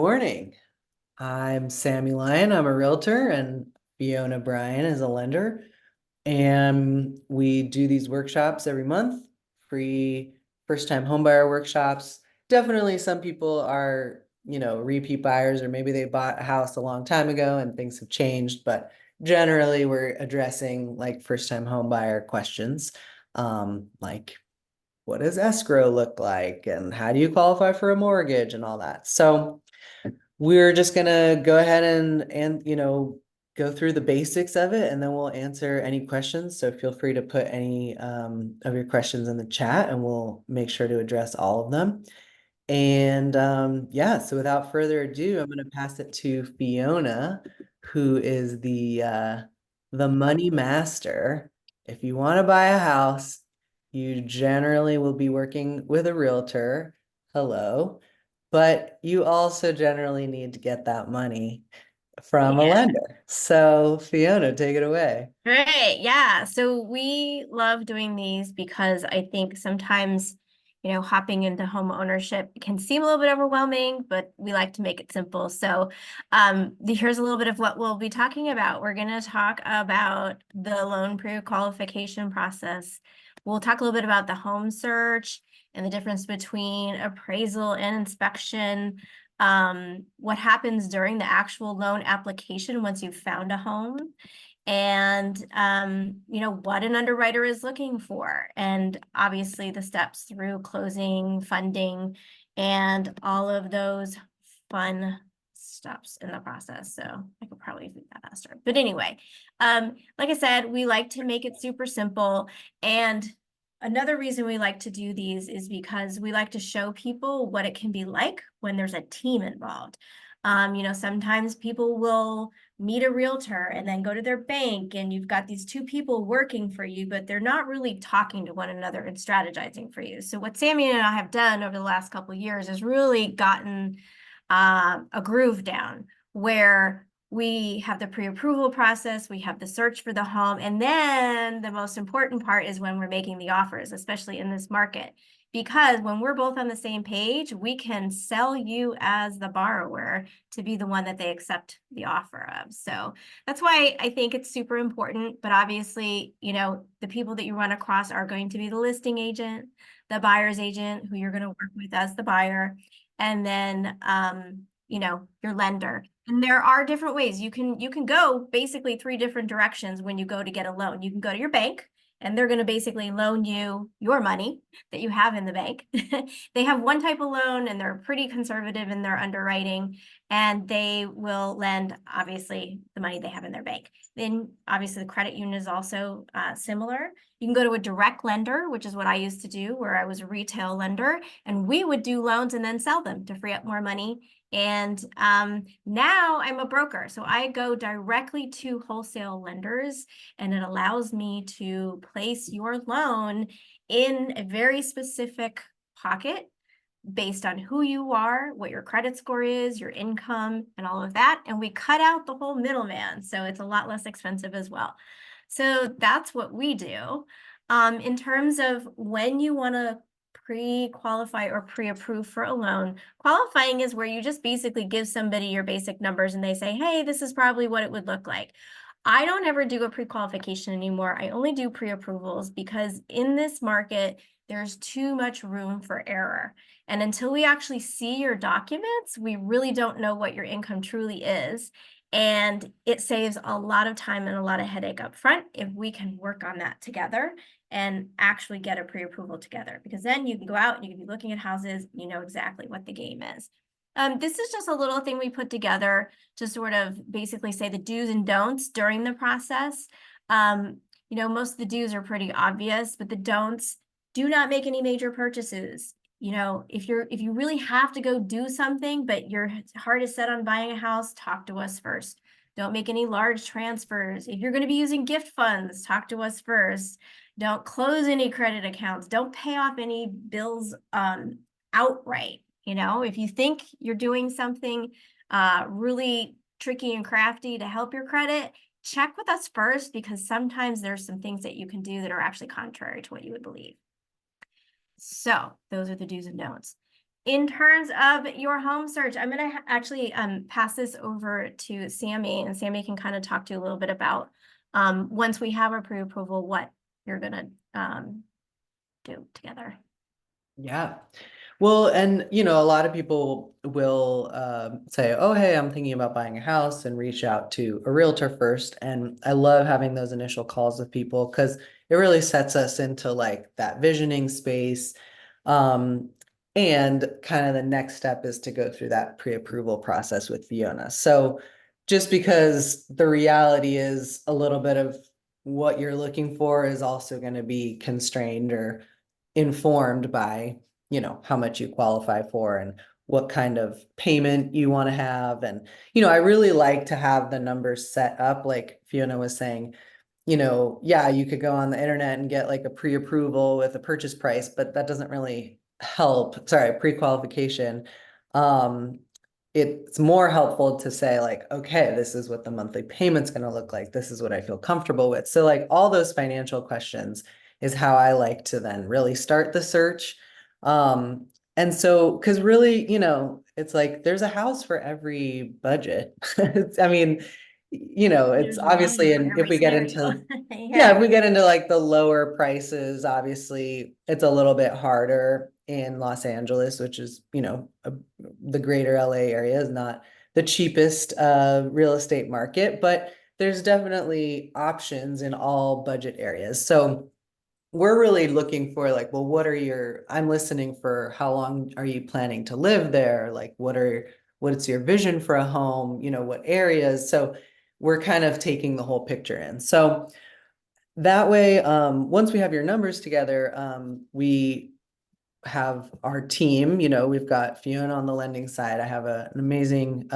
Morning. I'm Sammy Lyon. I'm a realtor, and Fiona Bryan is a lender. And we do these workshops every month, free first-time homebuyer workshops. Definitely some people are, repeat buyers, or maybe they bought a house a long time ago and things have changed, but generally we're addressing like first-time homebuyer questions. Like what does escrow look like and how do you qualify for a mortgage and all that. So we're just gonna go ahead and go through the basics of it, and then we'll answer any questions. So feel free to put any of your questions in the chat, and we'll make sure to address all of them. And yeah, so without further ado, I'm gonna pass it to Fiona, who is the money master. If you want to buy a house, you generally will be working with a realtor. Hello. But you also generally need to get that money from a Yeah. lender. So Fiona, take it away. Great. Yeah. So we love doing these because I think sometimes, hopping into home ownership can seem a little bit overwhelming, but we like to make it simple. So here's a little bit of what we'll be talking about. We're going to talk about the loan pre-qualification process. We'll talk a little bit about the home search and the difference between appraisal and inspection. What happens during the actual loan application once you've found a home, and what an underwriter is looking for, and obviously the steps through closing, funding, and all of those fun steps in the process. So I could probably do that faster, but anyway, like I said, we like to make it super simple. And another reason we like to do these is because we like to show people what it can be like when there's a team involved. Sometimes people will meet a realtor and then go to their bank, and you've got these two people working for you, but they're not really talking to one another and strategizing for you. So what Sammy and I have done over the last couple of years is really gotten a groove down where we have the pre-approval process, we have the search for the home, and then the most important part is when we're making the offers, especially in this market. Because when we're both on the same page, we can sell you as the borrower to be the one that they accept the offer of. So that's why I think it's super important. But obviously, the people that you run across are going to be the listing agent, the buyer's agent, who you're going to work with as the buyer, and then your lender. And there are different ways. You can go basically three different directions when you go to get a loan. You can go to your bank, and they're going to basically loan you your money that you have in the bank. They have one type of loan, and they're pretty conservative in their underwriting, and they will lend, obviously, the money they have in their bank. Then obviously the credit union is also similar. You can go to a direct lender, which is what I used to do, where I was a retail lender, and we would do loans and then sell them to free up more money. And now I'm a broker. So I go directly to wholesale lenders, and it allows me to place your loan in a very specific pocket based on who you are, what your credit score is, your income, and all of that. And we cut out the whole middleman. So it's a lot less expensive as well. So that's what we do. In terms of when you want to pre-qualify or pre-approve for a loan, qualifying is where you just basically give somebody your basic numbers and they say, hey, this is probably what it would look like. I don't ever do a pre-qualification anymore. I only do pre-approvals because in this market, there's too much room for error. And until we actually see your documents, we really don't know what your income truly is. And it saves a lot of time and a lot of headache up front if we can work on that together and actually get a pre-approval together, because then you can go out and you can be looking at houses, you know exactly what the game is. This is just a little thing we put together to sort of basically say the do's and don'ts during the process. Most of the do's are pretty obvious, but the don'ts: do not make any major purchases. If you really have to go do something, but your heart is set on buying a house, talk to us first. Don't make any large transfers. If you're going to be using gift funds, talk to us first. Don't close any credit accounts. Don't pay off any bills outright. If you think you're doing something really tricky and crafty to help your credit, check with us first, because sometimes there's some things that you can do that are actually contrary to what you would believe. So those are the do's and don'ts. In terms of your home search, I'm gonna actually pass this over to Sammy, and Sammy can kind of talk to you a little bit about once we have our pre-approval, what you're gonna do together. Yeah. Well, and a lot of people will say, "Oh, hey, I'm thinking about buying a house," and reach out to a realtor first. And I love having those initial calls with people because it really sets us into like that visioning space. Um, and kind of the next step is to go through that pre-approval process with Fiona. So just because the reality is a little bit of what you're looking for is also going to be constrained or informed by how much you qualify for and what kind of payment you want to have. And I really like to have the numbers set up like Fiona was saying. Yeah, you could go on the internet and get like a pre-approval with a purchase price, but that doesn't really help. Sorry, pre-qualification. um it's more helpful to say like, okay, this is what the monthly payment's going to look like. This is what I feel comfortable with. So like all those financial questions is how I like to then really start the search. And so, because really, it's like there's a house for every budget. I mean, it's There's one obviously, for and if every we get scenario. into, yeah, Yeah. if we get into like the lower prices, obviously it's a little bit harder in Los Angeles, which is, the greater LA area is not the cheapest real estate market, but there's definitely options in all budget areas. So we're really looking for like, well, I'm listening for how long are you planning to live there? Like, what's your vision for a home? What areas? So we're kind of taking the whole picture in. So that way, once we have your numbers together, we have our team. We've got Fiona on the lending side. I have an amazing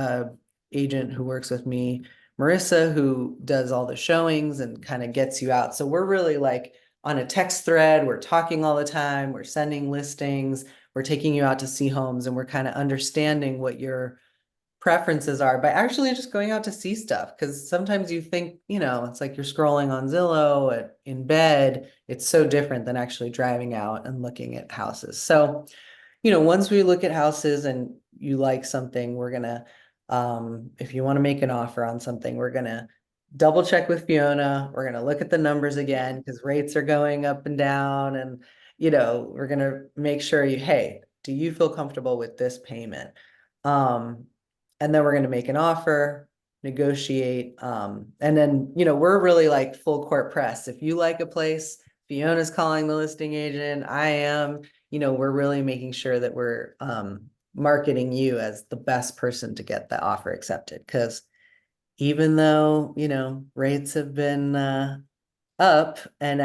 agent who works with me, Marissa, who does all the showings and kind of gets you out. So we're really like on a text thread. We're talking all the time. We're sending listings. We're taking you out to see homes, and we're kind of understanding what your preferences are by actually just going out to see stuff. Because sometimes you think, it's like you're scrolling on Zillow in bed. It's so different than actually driving out and looking at houses. So, once we look at houses and you like something, we're gonna, if you want to make an offer on something, we're gonna double check with Fiona. We're gonna look at the numbers again because rates are going up and down, and we're gonna make sure hey, do you feel comfortable with this payment? Um, and then we're going to make an offer, negotiate, and then we're really like full court press. If you like a place, Fiona's calling the listing agent, I am. We're really making sure that we're marketing you as the best person to get the offer accepted, because even though rates have been up, and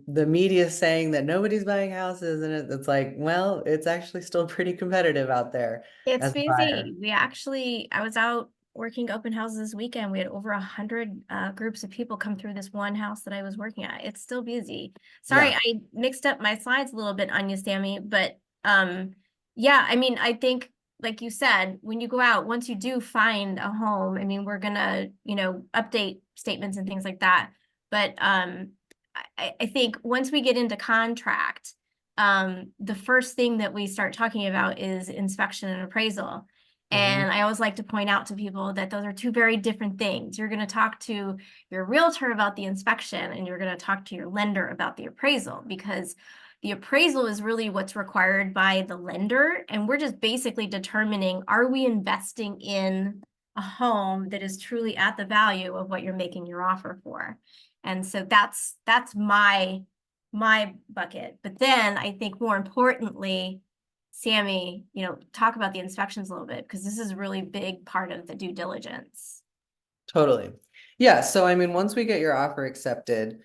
the media is saying that nobody's buying houses, and it's like, well, it's actually still pretty competitive out there It's as a busy. buyer. I was out working open houses this weekend. We had over 100 groups of people come through this one house that I was working at. It's still busy. Sorry, Yeah. I mixed up my slides a little bit on you, Sammy, but yeah, I mean, I think like you said, when you go out, once you do find a home, I mean, we're gonna, update statements and things like that. But I think once we get into contract, the first thing that we start talking about is inspection and appraisal. Mhm. And I always like to point out to people that those are two very different things. You're going to talk to your realtor about the inspection, and you're going to talk to your lender about the appraisal, because the appraisal is really what's required by the lender. And we're just basically determining, are we investing in a home that is truly at the value of what you're making your offer for? And so that's my bucket. But then I think more importantly, Sammy, talk about the inspections a little bit, because this is a really big part of the due diligence. Totally. Yeah. So, I mean, once we get your offer accepted,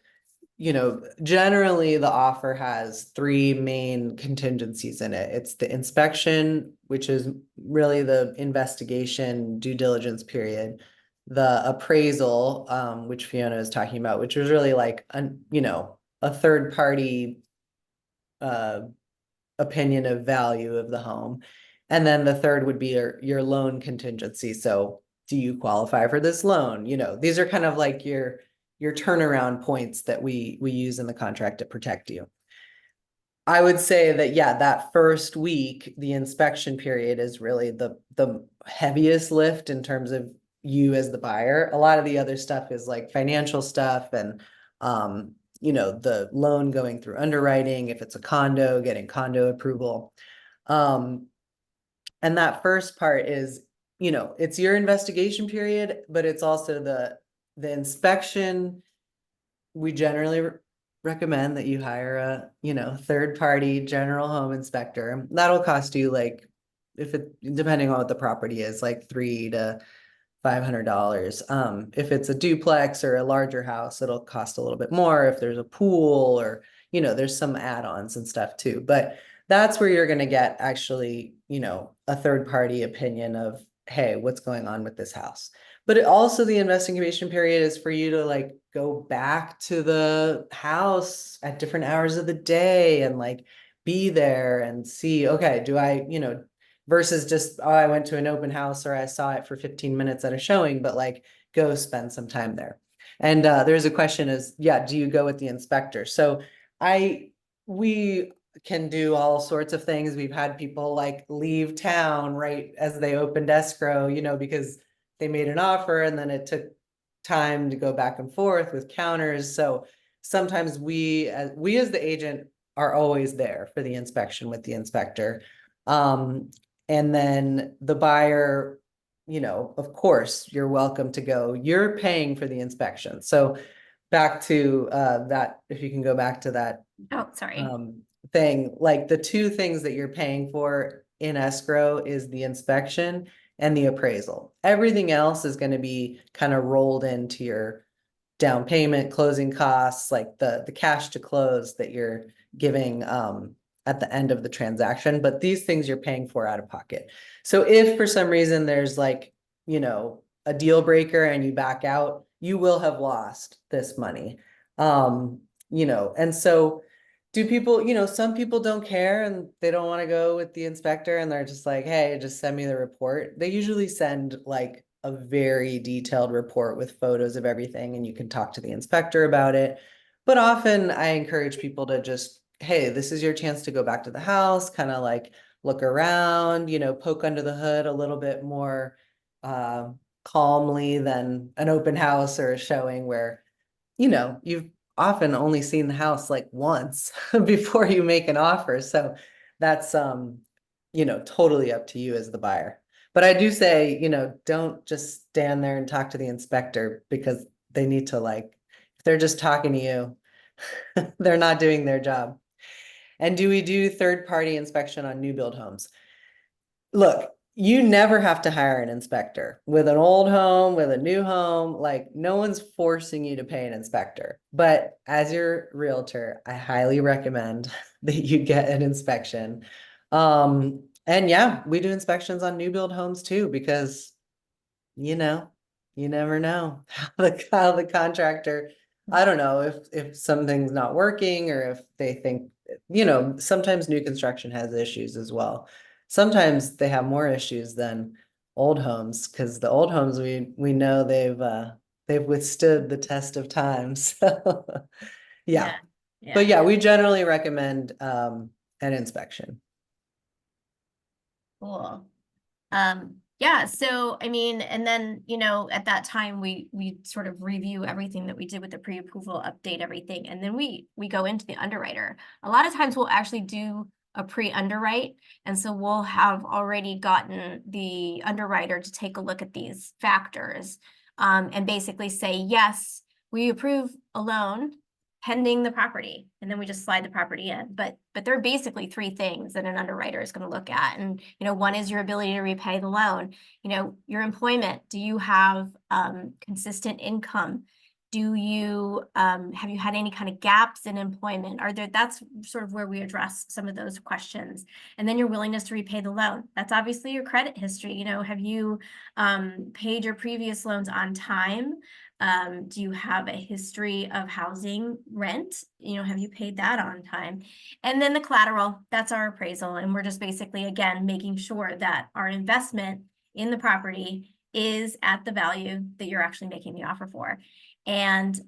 generally the offer has three main contingencies in it. It's the inspection, which is really the investigation due diligence period, the appraisal, which Fiona is talking about, which was really like a third party uh opinion of value of the home. And then the third would be your loan contingency. So do you qualify for this loan? These are kind of like your turnaround points that we use in the contract to protect you. I would say that, yeah, that first week, the inspection period is really the heaviest lift in terms of you as the buyer. A lot of the other stuff is like financial stuff and the loan going through underwriting, if it's a condo, getting condo approval. Um, and that first part is, it's your investigation period, but it's also the inspection. We generally recommend that you hire a, third party general home inspector. That'll cost you like, if it, depending on what the property is, like $300 to $500. If it's a duplex or a larger house, it'll cost a little bit more if there's a pool or, there's some add-ons and stuff too. But that's where you're going to get actually, a third party opinion of, hey, what's going on with this house. But also the investigation period is for you to like go back to the house at different hours of the day and like be there and see, okay, do I, versus just, oh, I went to an open house or I saw it for 15 minutes at a showing, but like go spend some time there. And there's a question is, yeah, do you go with the inspector? So we can do all sorts of things. We've had people like leave town right as they opened escrow, because they made an offer and then it took time to go back and forth with counters. So sometimes we as the agent are always there for the inspection with the inspector. Um, and then the buyer, of course, you're welcome to go. You're paying for the inspection. So back to that, if you can go back to that Oh, sorry. thing, like the two things that you're paying for in escrow is the inspection and the appraisal. Everything else is going to be kind of rolled into your down payment, closing costs, like the cash to close that you're giving at the end of the transaction. But these things you're paying for out of pocket. So if for some reason there's like, a deal breaker and you back out, you will have lost this money. And so do people, some people don't care and they don't want to go with the inspector and they're just like, hey, just send me the report. They usually send like a very detailed report with photos of everything and you can talk to the inspector about it. But often I encourage people to just, hey, this is your chance to go back to the house, kind of like look around, poke under the hood a little bit more uh, calmly than an open house or a showing where, you've often only seen the house like once before you make an offer. So that's totally up to you as the buyer. But I do say, don't just stand there and talk to the inspector because they need to like, if they're just talking to you, they're not doing their job. And do we do third party inspection on new build homes? Look, you never have to hire an inspector with an old home, with a new home. Like, no one's forcing you to pay an inspector. But as your realtor, I highly recommend that you get an inspection. And yeah, we do inspections on new build homes too, because you know, you never know how the contractor, I don't know if something's not working or if they think, sometimes new construction has issues as well. Sometimes they have more issues than old homes because the old homes we know they've withstood the test of time. So Yeah. yeah. But Yeah. yeah, we generally recommend an inspection. Cool. Yeah, so I mean, and then, at that time we sort of review everything that we did with the pre-approval, update everything, and then we go into the underwriter. A lot of times we'll actually do a pre-underwrite, and so we'll have already gotten the underwriter to take a look at these factors, and basically say, yes, we approve a loan pending the property, and then we just slide the property in. But there are basically three things that an underwriter is going to look at. And, one is your ability to repay the loan, your employment. Do you have consistent income? Do you have you had any kind of gaps in employment? That's sort of where we address some of those questions. And then your willingness to repay the loan. That's obviously your credit history. Have you paid your previous loans on time? Do you have a history of housing rent? Have you paid that on time? And then the collateral, that's our appraisal. And we're just basically, again, making sure that our investment in the property is at the value that you're actually making the offer for. And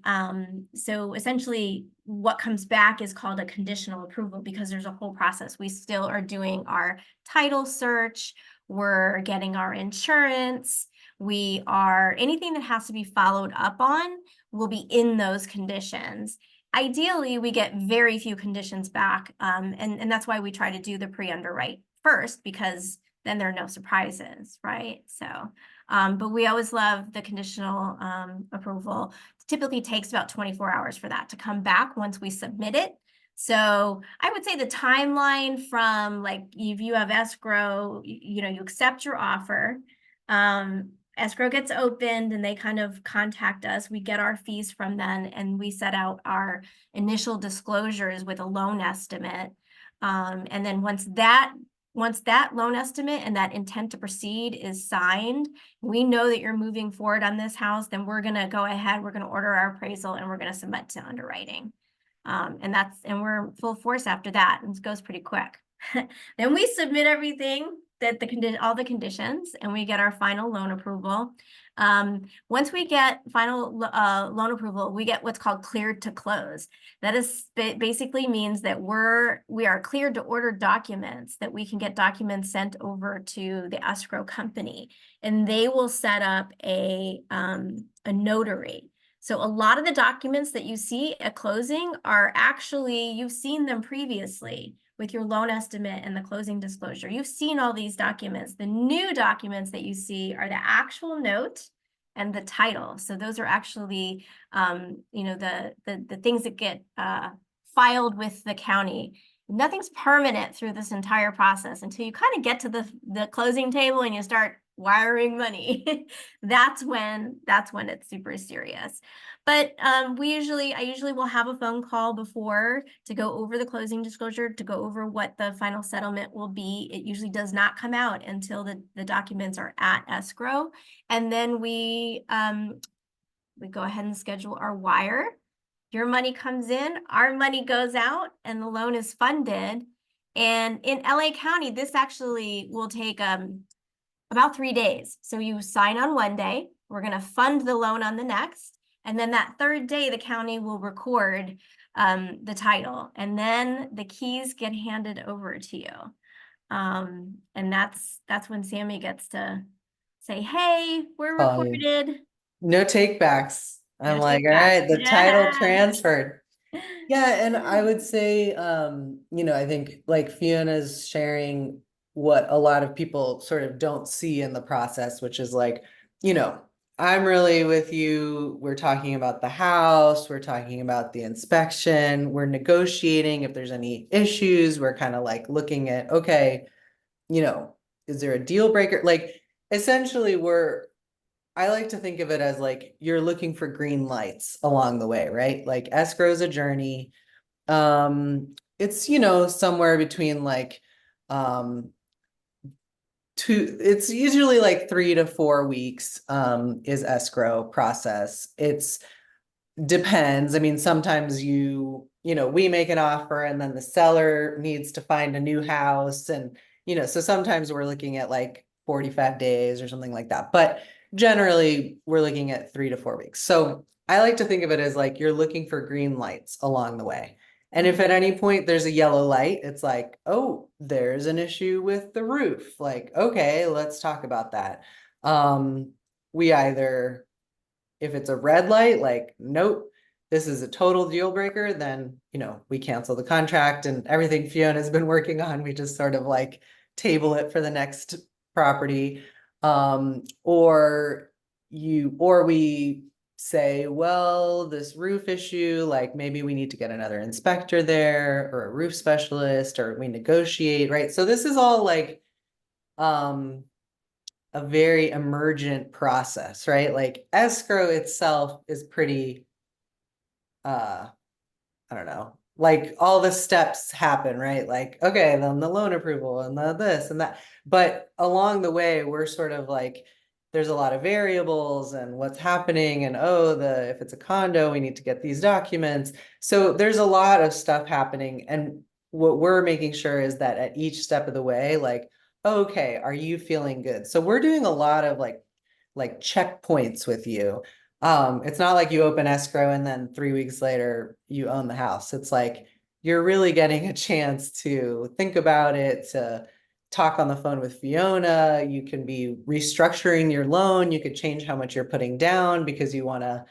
so essentially what comes back is called a conditional approval because there's a whole process. We still are doing our title search, we're getting our insurance, we are, anything that has to be followed up on will be in those conditions. Ideally, we get very few conditions back, and that's why we try to do the pre-underwrite first, because then there are no surprises, right? So, but we always love the conditional approval. It typically takes about 24 hours for that to come back once we submit it. So I would say the timeline from, like, if you have escrow, you know, you accept your offer, escrow gets opened and they kind of contact us. We get our fees from them and we set out our initial disclosures with a loan estimate. And then once that loan estimate and that intent to proceed is signed, we know that you're moving forward on this house, then we're gonna go ahead, we're gonna order our appraisal and we're gonna submit to underwriting. And we're full force after that, and it goes pretty quick. Then we submit everything that all the conditions, and we get our final loan approval. Once we get final loan approval, we get what's called cleared to close. That is basically means that we are cleared to order documents, that we can get documents sent over to the escrow company, and they will set up a notary. So a lot of the documents that you see at closing are actually, you've seen them previously with your loan estimate and the closing disclosure. You've seen all these documents. The new documents that you see are the actual note and the title. So those are actually, you know, the things that get filed with the county. Nothing's permanent through this entire process until you kind of get to the closing table and you start wiring money. That's when it's super serious. But I usually will have a phone call before to go over the closing disclosure, to go over what the final settlement will be. It usually does not come out until the documents are at escrow. And then we go ahead and schedule our wire. Your money comes in, our money goes out, and the loan is funded. And in LA County, this actually will take about 3 days. So you sign on one day, we're gonna fund the loan on the next, and then that third day, the county will record the title, and then the keys get handed over to you. And that's when Sammy gets to say, hey, we're Fine. recorded. No takebacks. No I'm like, take all back. right, the title Yeah. transferred. Yeah, and I would say, you know, I think like Fiona's sharing what a lot of people sort of don't see in the process, which is like, you know, I'm really with you. We're talking about the house, we're talking about the inspection, we're negotiating if there's any issues, we're kind of like looking at, okay, you know, is there a deal breaker? Like essentially I like to think of it as like you're looking for green lights along the way, right? Like escrow is a journey. It's, you know, somewhere between like um it's usually like 3 to 4 weeks is escrow process. It's depends. I mean, sometimes you know, we make an offer and then the seller needs to find a new house. And, you know, so sometimes we're looking at like 45 days or something like that. But generally, we're looking at 3 to 4 weeks. So I like to think of it as like you're looking for green lights along the way. And if at any point there's a yellow light, it's like, oh, there's an issue with the roof. Like, okay, let's talk about that. We either if it's a red light, like, nope, this is a total deal breaker, then, you know, we cancel the contract and everything Fiona's been working on, we just sort of like table it for the next property. Or we say, well, this roof issue, like maybe we need to get another inspector there or a roof specialist, or we negotiate, right? So this is all like, a very emergent process, right? Like escrow itself is pretty, uh, I don't know, like all the steps happen, right? Like, okay, then the loan approval and the this and that. But along the way, we're sort of like, there's a lot of variables and what's happening. And oh, if it's a condo, we need to get these documents. So there's a lot of stuff happening. And what we're making sure is that at each step of the way, like, okay, are you feeling good? So we're doing a lot of like like checkpoints with you. It's not like you open escrow and then 3 weeks later you own the house. It's like you're really getting a chance to think about it, to talk on the phone with Fiona. You can be restructuring your loan. You could change how much you're putting down because you want to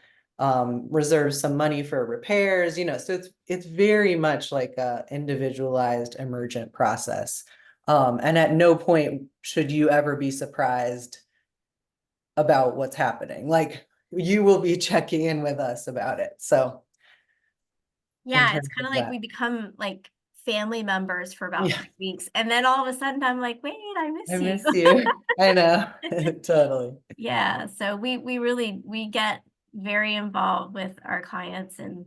reserve some money for repairs, so it's very much like a individualized emergent process. And at no point should you ever be surprised about what's happening. Like you will be checking in with us about it. So in Yeah, it's terms kind of of like we that, become like family members for about yeah, 3 weeks. And then all of a sudden I'm like, wait, I I miss you. miss you. I know. Totally. Yeah, so we really we get very involved with our clients, and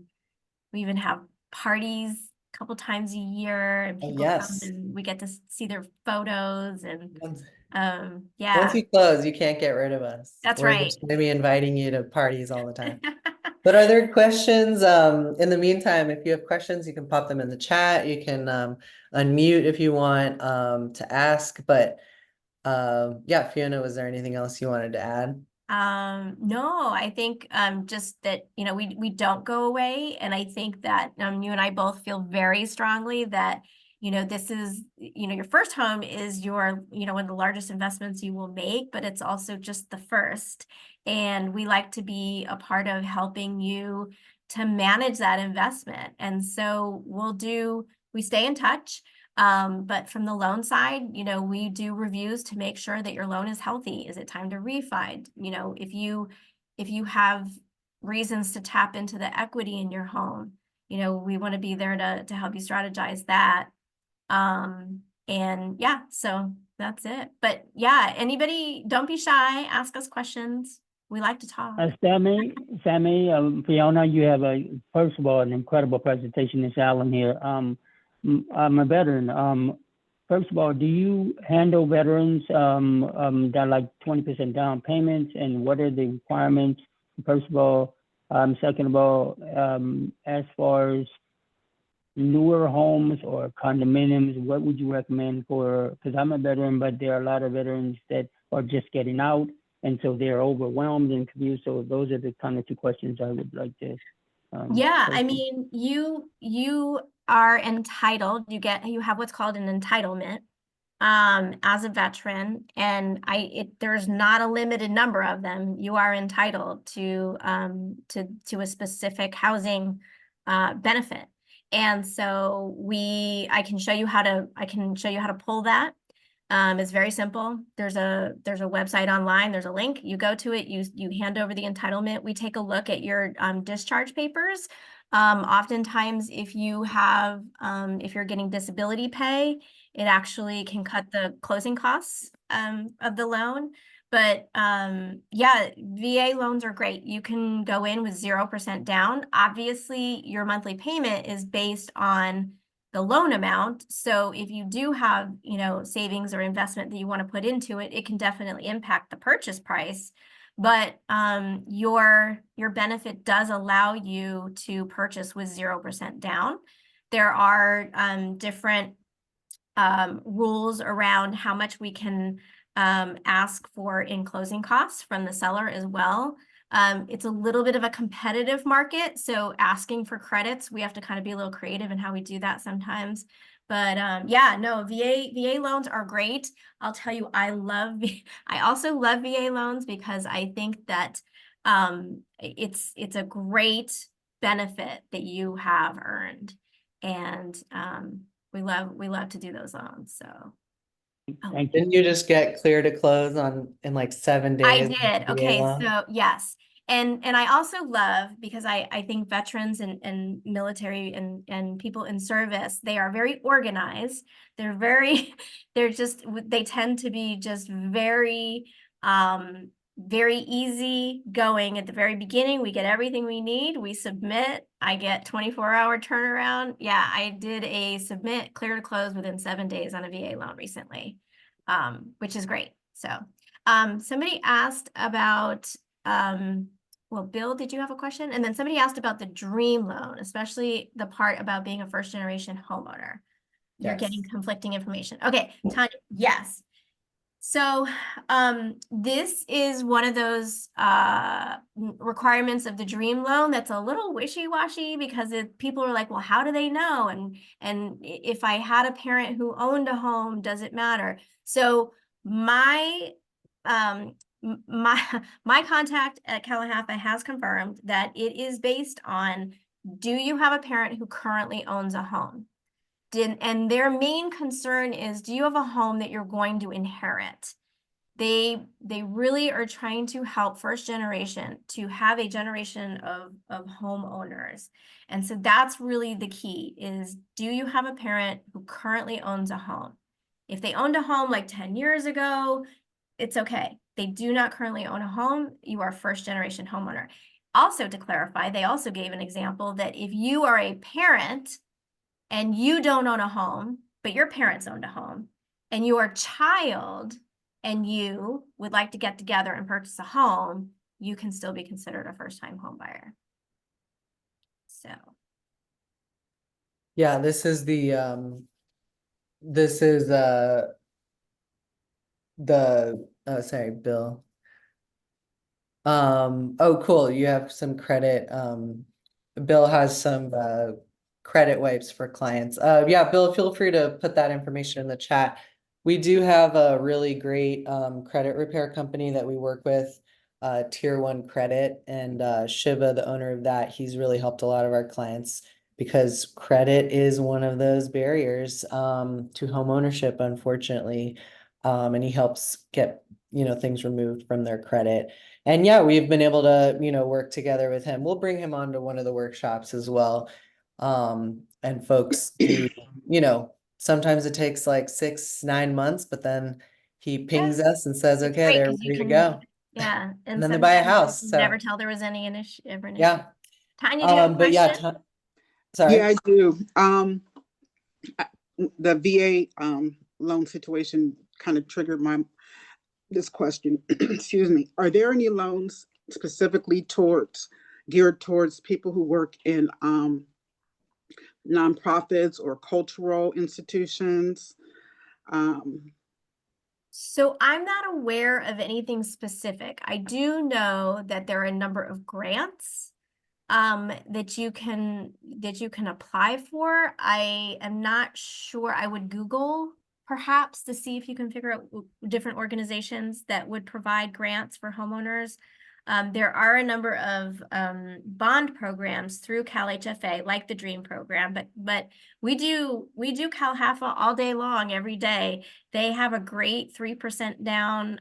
we even have parties a couple times a year, and Oh, people come yes. and we get to see their photos, and Once, once yeah, you close, you can't get rid of us. that's We're right. just going to be inviting you to parties all the time. But are there questions? In the meantime, if you have questions, you can pop them in the chat. You can unmute if you want to ask. But yeah, Fiona, was there anything else you wanted to add? No, I think just that, we don't go away. And I think that you and I both feel very strongly that, this is, your first home is your, one of the largest investments you will make, but it's also just the first. And we like to be a part of helping you to manage that investment. And so we stay in touch. But from the loan side, we do reviews to make sure that your loan is healthy. Is it time to refi? If you have reasons to tap into the equity in your home, we want to be there to help you strategize that. And yeah, so that's it. But yeah, anybody, don't be shy, ask us questions. We like to talk. Sammy, Fiona, you have first of all, an incredible presentation. It's Alan here. I'm a veteran. First of all, do you handle veterans that like 20% down payments, and what are the requirements? First of all, second of all, as far as newer homes or condominiums, what would you recommend for, because I'm a veteran, but there are a lot of veterans that are just getting out, and so they're overwhelmed and confused. So those are the kind of two questions I would like to. Yeah, I question. mean, you are entitled, you have what's called an entitlement as a veteran, and there's not a limited number of them. You are entitled to a specific housing benefit. And so I can show you how to pull that. It's very simple. There's a website online, there's a link, you go to it, you hand over the entitlement. We take a look at your discharge papers. Oftentimes if you're getting disability pay, it actually can cut the closing costs of the loan. But yeah, VA loans are great. You can go in with 0% down. Obviously, your monthly payment is based on the loan amount. So if you do have, savings or investment that you want to put into it, it can definitely impact the purchase price. But your benefit does allow you to purchase with 0% down. There are different rules around how much we can ask for in closing costs from the seller as well. It's a little bit of a competitive market, so asking for credits, we have to kind of be a little creative in how we do that sometimes. But yeah, no, VA loans are great. I'll tell you, I also love VA loans because I think that it's a great benefit that you have earned. And we love to do those loans. So Thank you. Didn't you just get clear to close in like seven I days? did. VA Okay, loan? so yes. And I also love, because I think veterans and military and people in service, they are very organized. They're very they tend to be just very easy going at the very beginning. We get everything we need, we submit, I get 24-hour turnaround. Yeah, I did a submit clear to close within 7 days on a VA loan recently, which is great. So somebody asked about, well, Bill, did you have a question? And then somebody asked about the dream loan, especially the part about being a first generation homeowner. You're Yes. getting conflicting information. Okay, Tanya, yes. So, this is one of those requirements of the dream loan that's a little wishy-washy because people are like, well, how do they know? And if I had a parent who owned a home, does it matter? So my my contact at Calahafa has confirmed that it is based on, do you have a parent who currently owns a home? And their main concern is, do you have a home that you're going to inherit? They really are trying to help first generation to have a generation of homeowners. And so that's really the key is, do you have a parent who currently owns a home? If they owned a home like 10 years ago, it's okay. They do not currently own a home, you are first generation homeowner. Also, to clarify, they also gave an example that if you are a parent and you don't own a home, but your parents owned a home, and your child and you would like to get together and purchase a home, you can still be considered a first-time home buyer. So. Yeah, this is the sorry, Bill. Oh, cool. You have some credit. Bill has some credit wipes for clients. Yeah, Bill, feel free to put that information in the chat. We do have a really great credit repair company that we work with, Tier 1 Credit, and Shiva, the owner of that, he's really helped a lot of our clients because credit is one of those barriers to home ownership, unfortunately. And he helps get, things removed from their credit. And yeah, we've been able to, work together with him. We'll bring him on to one of the workshops as well. And folks do, sometimes it takes like 6-9 months, but then he pings us and says, It's okay, great they're because you ready to can, go. yeah, And and then they buy a sometimes you house. can So never tell there was any ever an issue. yeah. Tanya, do you have a But yeah, question? sorry. Yeah, I do. The VA loan situation kind of triggered this question. Excuse me. Are there any loans specifically geared towards people who work in nonprofits or cultural institutions? So I'm not aware of anything specific. I do know that there are a number of grants that you can apply for. I am not sure. I would Google perhaps to see if you can figure out different organizations that would provide grants for homeowners. There are a number of bond programs through Cal HFA, like the DREAM program, but we do Cal-HAFA all day long, every day. They have a great 3% down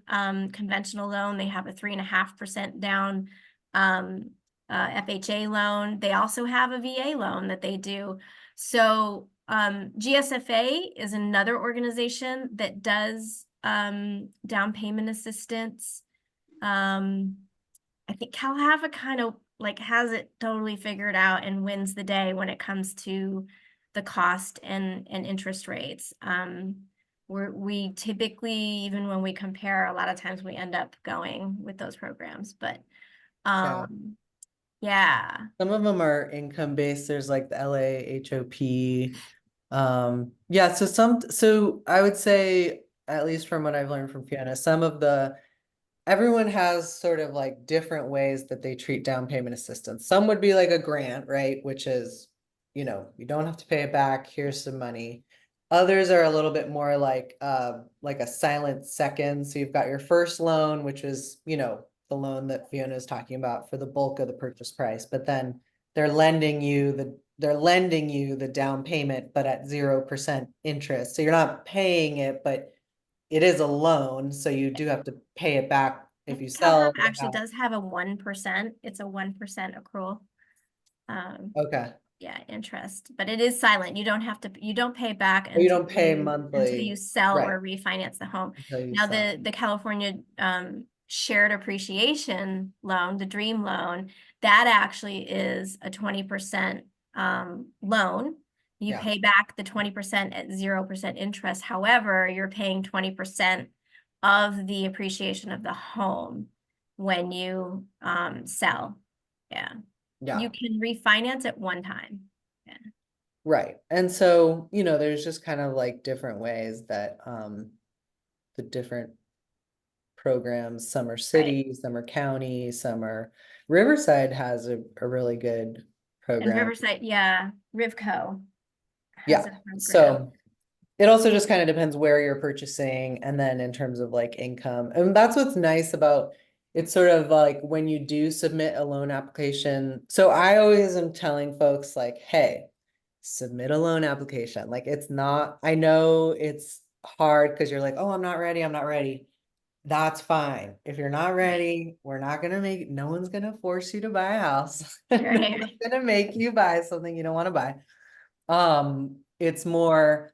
conventional loan. They have a 3.5% down FHA loan. They also have a VA loan that they do. So GSFA is another organization that does down payment assistance. I think Cal-HAFA kind of like has it totally figured out and wins the day when it comes to the cost and interest rates. We typically, even when we compare, a lot of times we end up going with those programs, but yeah. Some of them are income based. There's like the LAHOP. Yeah, so I would say, at least from what I've learned from Fiona, everyone has sort of like different ways that they treat down payment assistance. Some would be like a grant, right? Which is, you don't have to pay it back. Here's some money. Others are a little bit more like a silent second. So you've got your first loan, which is, the loan that Fiona is talking about for the bulk of the purchase price, but then they're lending you the down payment, but at 0% interest. So you're not paying it, but it is a loan, so you do have to pay it back if you sell Cal-HAFA the actually house. does have a 1%. It's a 1% accrual. Okay, Yeah, interest, but it is silent. You don't pay back you until don't pay until monthly, you sell right, or refinance the home. until you Now, sell. the California shared appreciation loan, the DREAM loan, that actually is a 20% loan. You Yeah. pay back the 20% at 0% interest. However, you're paying 20% of the appreciation of the home when you sell. Yeah. Yeah, You can refinance at one time. Yeah. right. And so, there's just kind of like different ways that the different programs. Some are city, some are county, some are Riverside has a really good And program. Riverside, yeah, Rivco Yeah. has a program. So it also just kind of depends where you're purchasing, and then in terms of like income. And that's what's nice about it's sort of like when you do submit a loan application. So I always am telling folks like, hey, submit a loan application. Like it's not, I know it's hard because you're like, oh, I'm not ready. I'm not ready. That's fine. If you're not ready, we're not gonna make, no one's gonna force you to buy a house. No Right. one's gonna make you buy something you don't want to buy. It's more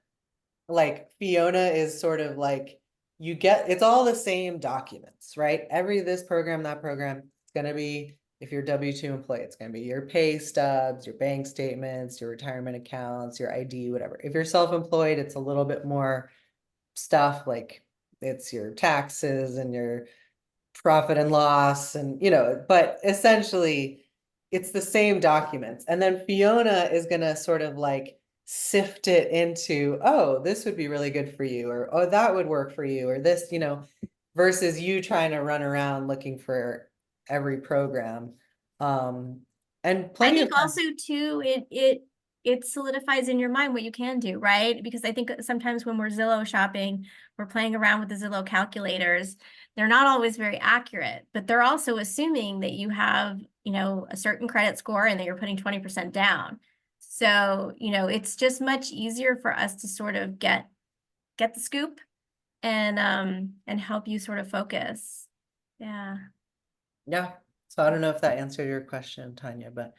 like Fiona is sort of like you get it's all the same documents, right? This program, that program, it's gonna be if you're W-2 employee, it's gonna be your pay stubs, your bank statements, your retirement accounts, your ID, whatever. If you're self-employed, it's a little bit more stuff like it's your taxes and your profit and loss and but essentially it's the same documents. And then Fiona is gonna sort of like sift it into, oh, this would be really good for you, or oh, that would work for you, or this, versus you trying to run around looking for every program. And I plenty of think also too, it solidifies in your mind what you can do, right? Because I think sometimes when we're Zillow shopping, we're playing around with the Zillow calculators. They're not always very accurate, but they're also assuming that you have, a certain credit score and that you're putting 20% down. So, it's just much easier for us to sort of get the scoop and help you sort of focus. Yeah. Yeah. So I don't know if that answered your question, Tanya, but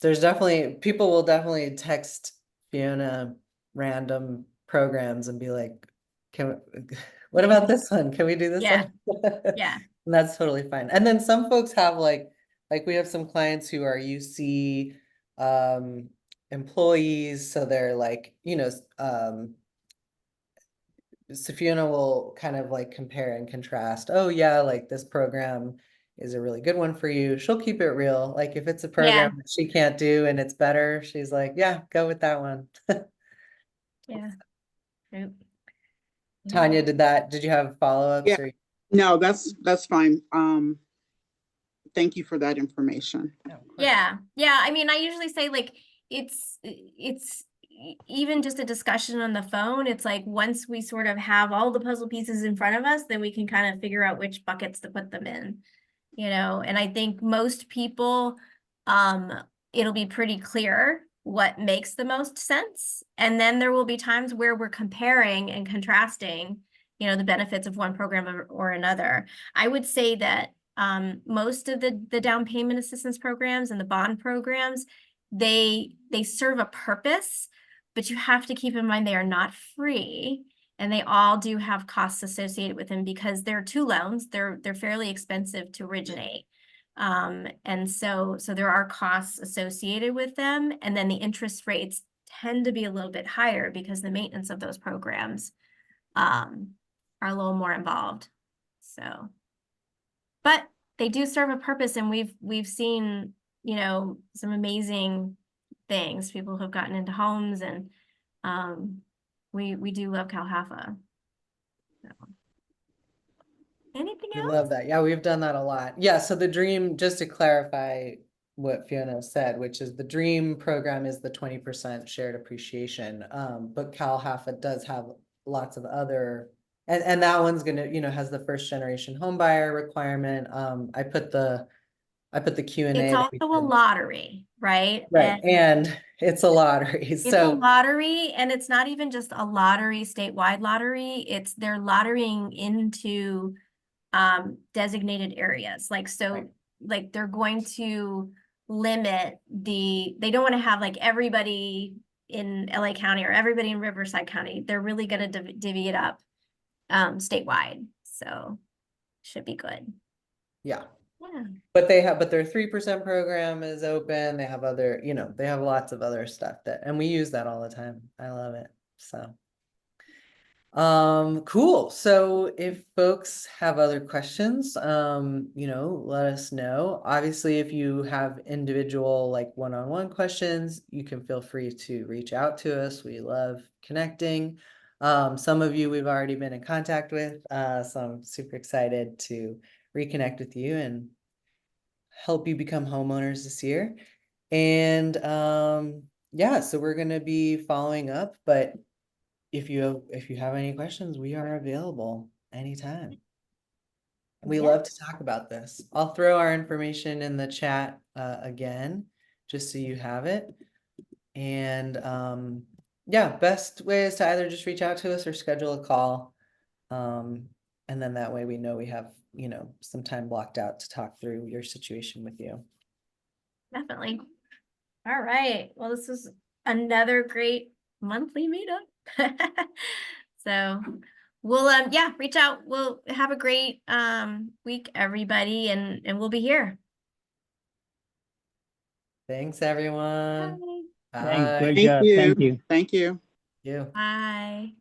there's definitely people will definitely text Fiona random programs and be like, what about this one? Can we do this Yeah. one? Yeah. And that's totally fine. And then some folks have like we have some clients who are UC employees, so they're like, so Fiona will kind of like compare and contrast. Oh yeah, like this program is a really good one for you. She'll keep it real. Like if it's a Yeah. program that she can't do and it's better, she's like, yeah, go with that one. Yeah. Yep. Tanya, did you have follow-ups Yeah. or? No, that's fine. Thank you for that information. Yeah. Yeah. I mean, I usually say like it's even just a discussion on the phone. It's like once we sort of have all the puzzle pieces in front of us, then we can kind of figure out which buckets to put them in, and I think most people, it'll be pretty clear what makes the most sense. And then there will be times where we're comparing and contrasting, the benefits of one program or another. I would say that most of the down payment assistance programs and the bond programs, they serve a purpose, but you have to keep in mind they are not free. And they all do have costs associated with them because they're two loans. They're fairly expensive to originate. And so there are costs associated with them. And then the interest rates tend to be a little bit higher because the maintenance of those programs are a little more involved. So, but they do serve a purpose, and we've seen, some amazing things. People have gotten into homes, and we do love Calhafa. So. Anything We else? love that. Yeah, we've done that a lot. Yeah, so the dream, just to clarify what Fiona said, which is the dream program is the 20% shared appreciation. But Cal Haffa does have lots of other, and that one's gonna, has the first generation home buyer requirement. I put the Q&A. It's also a lottery, right? Right, and it's a lottery. It's a So lottery, and it's not even just a lottery, statewide lottery. They're lotterying into designated areas. Like, so right. like they're going to limit they don't want to have like everybody in LA County or everybody in Riverside County. They're really going to divvy it up statewide. So should be good. Yeah. Yeah. But their 3% program is open. They have other, they have lots of other stuff and we use that all the time. I love it. So, cool. So if folks have other questions, let us know. Obviously, if you have individual like one-on-one questions, you can feel free to reach out to us. We love connecting. Some of you we've already been in contact with, so I'm super excited to reconnect with you and help you become homeowners this year. And yeah, so we're gonna be following up, but if you have any questions, we are available anytime. We Yeah. love to talk about this. I'll throw our information in the chat again, just so you have it. And yeah, best way is to either just reach out to us or schedule a call. And then that way we know we have, you know, some time blocked out to talk through your situation with you. Definitely. All right. Well, this was another great monthly meetup. So we'll yeah, reach out. We'll have a great week, everybody, and we'll be here. Thanks, everyone. Bye. Thanks, Bye. great Thank job. you. Thank you. Thank you. You. Bye.